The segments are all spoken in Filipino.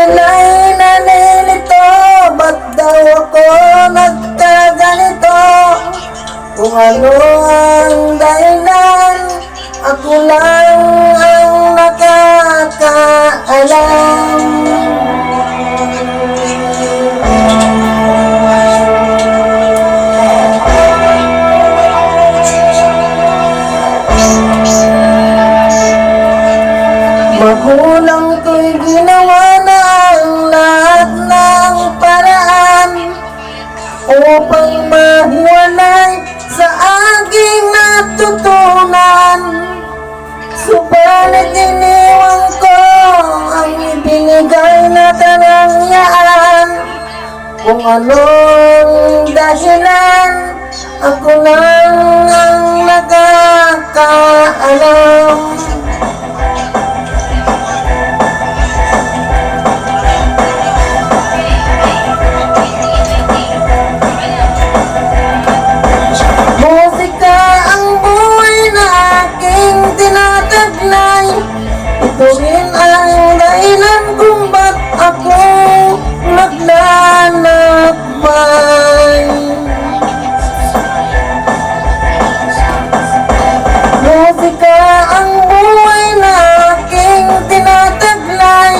sila'y nalilito, ba't daw ako nagkaganito? Kung ano ang dahilan, ako lang ang nakakaalam. Magulang ko'y ginawa na ang lahat ng paraan upang mahiwalay sa aking natutunan. Subalit iniwan ko ang ibinigay na karangyaan. Kung anong dahilan, ako lang ang nakakaalam. Ito rin ang dahilan kung ba't ako naglalakbay. Musika ang buhay na aking tinataglay.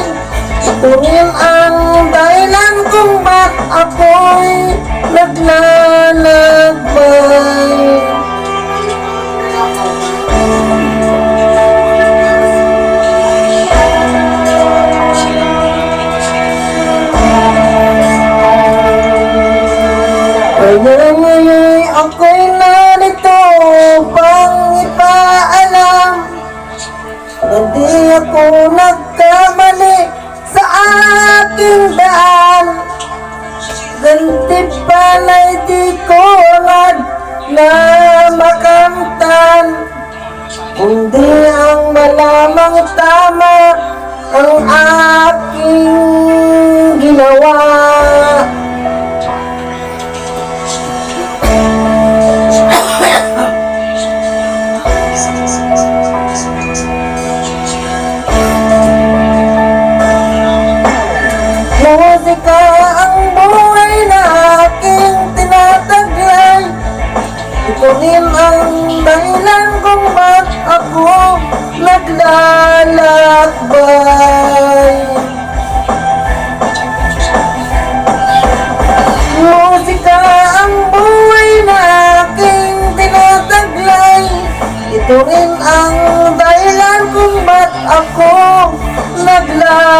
Ito rin ang dahilan kung ba't ako'y naglalakbay. Kaya ngayon ako'y narito upang ipaalam na di ako nagkamali sa aking daan. Gantimpala'y di ko agad na makamtan, kundi ang malamang tama ang aking ginawa. Musika ang buhay na aking tinataglay. Ito rin ang dahilan kung ba't ako naglalakbay. Musika ang buhay na aking tinataglay. Ito rin ang dahilan kung ba't ako naglalakbay.